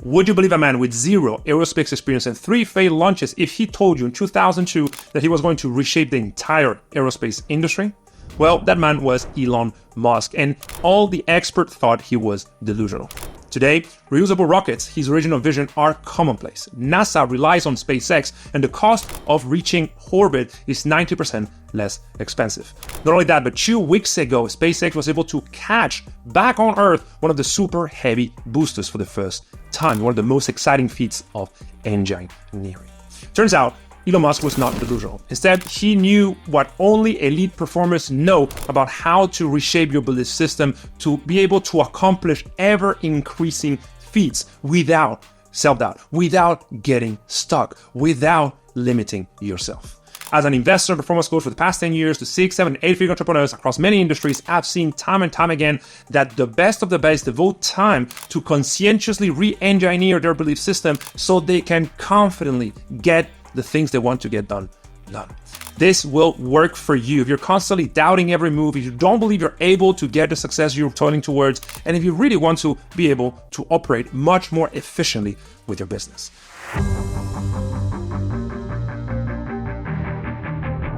Would you believe a man with 0 aerospace experience and 3 failed launches if he told you in 2002 that he was going to reshape the entire aerospace industry? Well, that man was Elon Musk, and all the experts thought he was delusional. Today, reusable rockets, his original vision, are commonplace. NASA relies on SpaceX, and the cost of reaching orbit is 90% less expensive. Not only that, but 2 weeks ago, SpaceX was able to catch back on Earth one of the super heavy boosters for the first time, one of the most exciting feats of engineering. Turns out, Elon Musk was not delusional. Instead, he knew what only elite performers know about how to reshape your belief system to be able to accomplish ever-increasing feats without self-doubt, without getting stuck, without limiting yourself. As an investor and performance coach for the past 10 years to 6, 7, 8-figure entrepreneurs across many industries, I've seen time and time again that the best of the best devote time to conscientiously re-engineer their belief system so they can confidently get the things they want to get done. This will work for you if you're constantly doubting every move, if you don't believe you're able to get the success you're toiling towards, and if you really want to be able to operate much more efficiently with your business.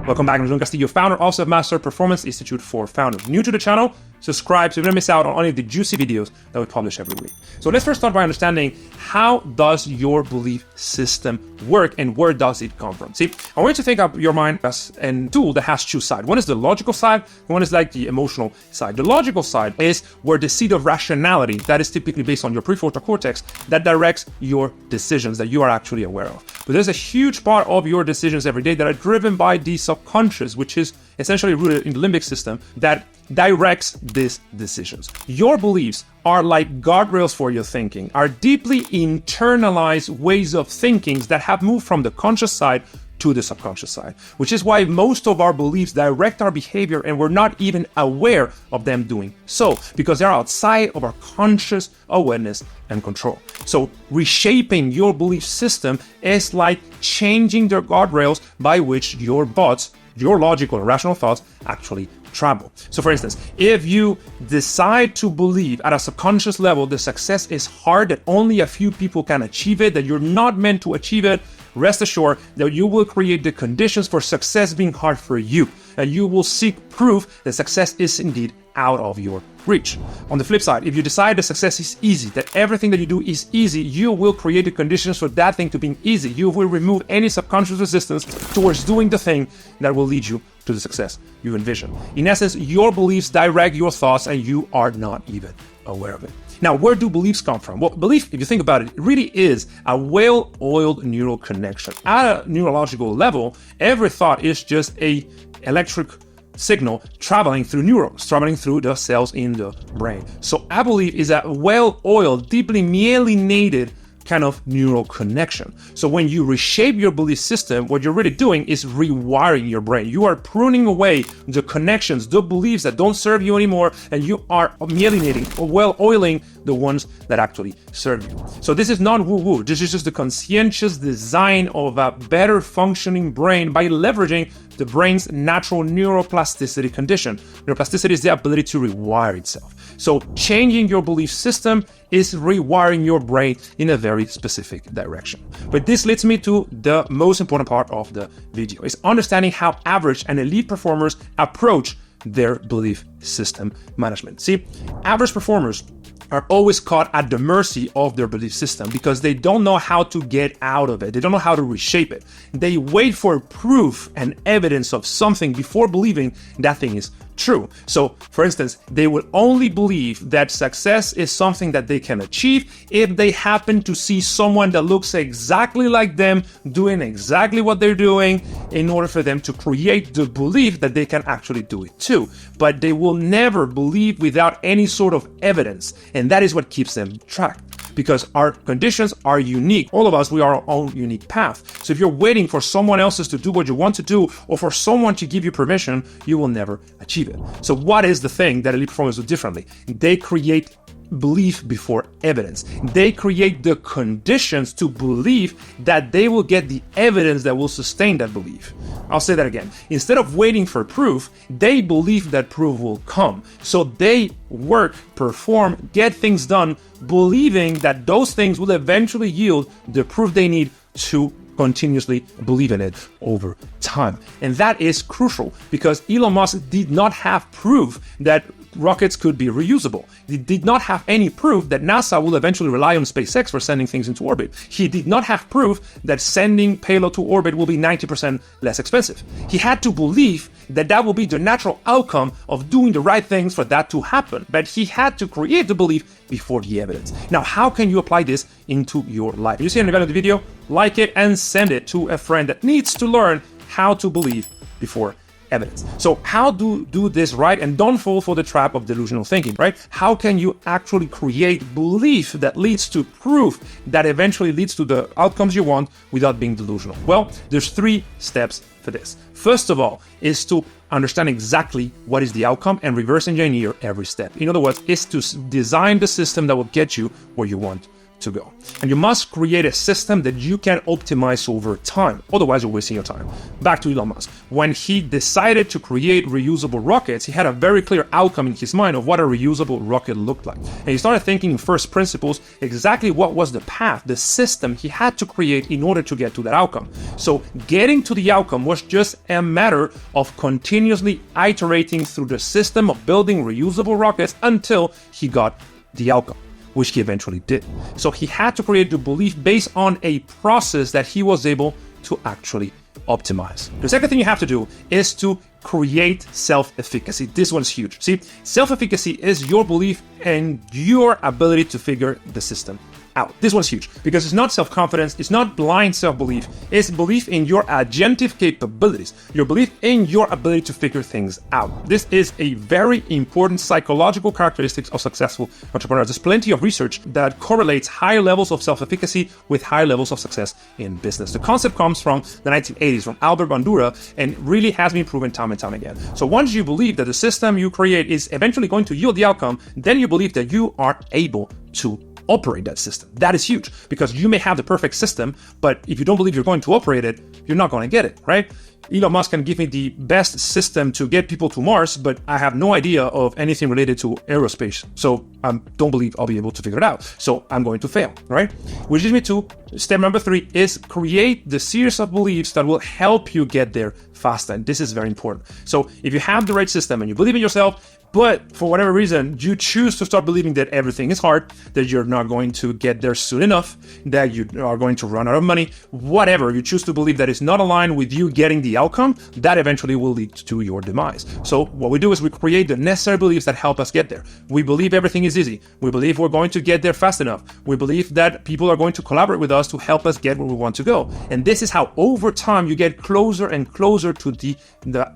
Welcome back. I'm Castillo, founder of Selfmastered Performance Institute for Founders. New to the channel? Subscribe so you don't miss out on any of the juicy videos that we publish every week. So let's first start by understanding, how does your belief system work and where does it come from? See, I want you to think of your mind as a tool that has 2 sides. One is the logical side, and one is like the emotional side. The logical side is where the seed of rationality, that is typically based on your prefrontal cortex, that directs your decisions that you are actually aware of. But there's a huge part of your decisions every day that are driven by the subconscious, which is essentially rooted in the limbic system, that directs these decisions. Your beliefs are like guardrails for your thinking, are deeply internalized ways of thinking that have moved from the conscious side to the subconscious side, which is why most of our beliefs direct our behavior and we're not even aware of them doing so, because they're outside of our conscious awareness and control. So reshaping your belief system is like changing the guardrails by which your thoughts, your logical and rational thoughts, actually travel. So for instance, if you decide to believe at a subconscious level that success is hard, that only a few people can achieve it, that you're not meant to achieve it, rest assured that you will create the conditions for success being hard for you, and you will seek proof that success is indeed out of your reach. On the flip side, if you decide that success is easy, that everything that you do is easy, you will create the conditions for that thing to being easy. You will remove any subconscious resistance towards doing the thing that will lead you to the success you envision. In essence, your beliefs direct your thoughts and you are not even aware of it. Now, where do beliefs come from? Well, belief, if you think about it, it really is a well-oiled neural connection. At a neurological level, every thought is just a electric signal traveling through neurons, traveling through the cells in the brain. So a belief is a well-oiled, deeply myelinated kind of neural connection. So when you reshape your belief system, what you're really doing is rewiring your brain. You are pruning away the connections, the beliefs that don't serve you anymore, and you are myelinating or well-oiling the ones that actually serve you. So this is not woo-woo. This is just the conscientious design of a better functioning brain by leveraging the brain's natural neuroplasticity condition. Neuroplasticity is the ability to rewire itself. So changing your belief system is rewiring your brain in a very specific direction. But this leads me to the most important part of the video, is understanding how average and elite performers approach their belief system management. See, average performers are always caught at the mercy of their belief system because they don't know how to get out of it. They don't know how to reshape it. They wait for proof and evidence of something before believing that thing is true. So, for instance, they will only believe that success is something that they can achieve if they happen to see someone that looks exactly like them doing exactly what they're doing in order for them to create the belief that they can actually do it too. But they will never believe without any sort of evidence, and that is what keeps them trapped. Because our conditions are unique. All of us, we are our own unique path. So if you're waiting for someone else's to do what you want to do, or for someone to give you permission, you will never achieve it. So what is the thing that elite performers do differently? They create belief before evidence. They create the conditions to believe that they will get the evidence that will sustain that belief. I'll say that again. Instead of waiting for proof, they believe that proof will come. So they work, perform, get things done, believing that those things will eventually yield the proof they need to continuously believe in it over time. And that is crucial because Elon Musk did not have proof that rockets could be reusable. He did not have any proof that NASA will eventually rely on SpaceX for sending things into orbit. He did not have proof that sending payload to orbit will be 90% less expensive. He had to believe that that will be the natural outcome of doing the right things for that to happen. But he had to create the belief before the evidence. Now, how can you apply this into your life? If you see any value in the video, like it and send it to a friend that needs to learn how to believe before evidence. So how to do this right and don't fall for the trap of delusional thinking, right? How can you actually create belief that leads to proof that eventually leads to the outcomes you want without being delusional? Well, there's 3 steps for this. First of all is to understand exactly what is the outcome and reverse engineer every step. In other words, is to design the system that will get you where you want to go. And you must create a system that you can optimize over time. Otherwise, you're wasting your time. Back to Elon Musk. When he decided to create reusable rockets, he had a very clear outcome in his mind of what a reusable rocket looked like. And he started thinking in first principles exactly what was the path, the system he had to create in order to get to that outcome. So getting to the outcome was just a matter of continuously iterating through the system of building reusable rockets until he got the outcome, which he eventually did. So he had to create the belief based on a process that he was able to actually optimize. The second thing you have to do is to create self-efficacy. This one's huge. See, self-efficacy is your belief in your ability to figure the system out. This one's huge because it's not self-confidence, it's not blind self-belief, it's belief in your adjunctive capabilities, your belief in your ability to figure things out. This is a very important psychological characteristic of successful entrepreneurs. There's plenty of research that correlates higher levels of self-efficacy with higher levels of success in business. The concept comes from the 1980s, from Albert Bandura, and really has been proven time and time again. So once you believe that the system you create is eventually going to yield the outcome, then you believe that you are able to operate that system. That is huge because you may have the perfect system, but if you don't believe you're going to operate it, you're not going to get it, right? Elon Musk can give me the best system to get people to Mars, but I have no idea of anything related to aerospace. So I don't believe I'll be able to figure it out. So I'm going to fail, right? Which leads me to step number 3 is create the series of beliefs that will help you get there faster. And this is very important. So if you have the right system and you believe in yourself, but for whatever reason, you choose to start believing that everything is hard, that you're not going to get there soon enough, that you are going to run out of money, whatever you choose to believe that is not aligned with you getting the outcome, that eventually will lead to your demise. So what we do is we create the necessary beliefs that help us get there. We believe everything is easy. We believe we're going to get there fast enough. We believe that people are going to collaborate with us to help us get where we want to go. And this is how over time you get closer and closer to the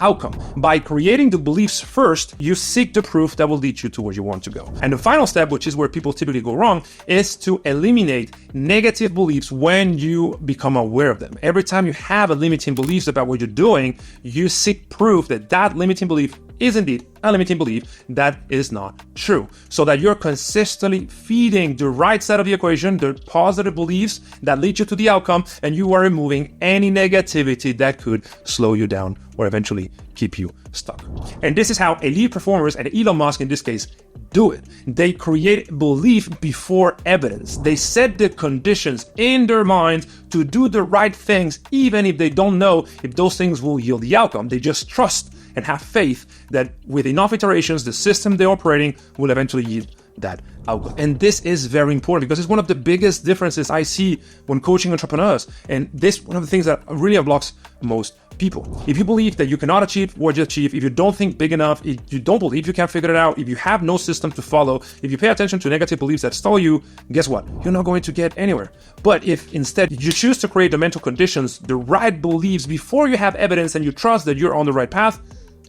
outcome. By creating the beliefs first, you seek the proof that will lead you to where you want to go. And the final step, which is where people typically go wrong, is to eliminate negative beliefs when you become aware of them. Every time you have a limiting beliefs about what you're doing, you seek proof that that limiting belief is indeed a limiting belief that is not true, so that you're consistently feeding the right side of the equation, the positive beliefs that lead you to the outcome, and you are removing any negativity that could slow you down or eventually keep you stuck. And this is how elite performers, and Elon Musk in this case, do it. They create belief before evidence. They set the conditions in their minds to do the right things, even if they don't know if those things will yield the outcome. They just trust and have faith that with enough iterations, the system they're operating will eventually yield that outcome. And this is very important because it's one of the biggest differences I see when coaching entrepreneurs. And this one of the things that really blocks most people. If you believe that you cannot achieve what you achieve, if you don't think big enough, if you don't believe you can figure it out, if you have no system to follow, if you pay attention to negative beliefs that stall you, guess what? You're not going to get anywhere. But if instead you choose to create the mental conditions, the right beliefs before you have evidence and you trust that you're on the right path,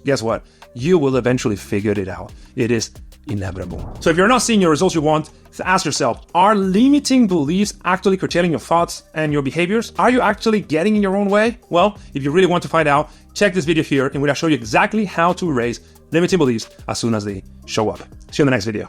guess what? You will eventually figure it out. It is inevitable. So if you're not seeing your results you want, ask yourself, are limiting beliefs actually curtailing your thoughts and your behaviors? Are you actually getting in your own way? Well, if you really want to find out, check this video here in which I show you exactly how to erase limiting beliefs as soon as they show up. See you in the next video.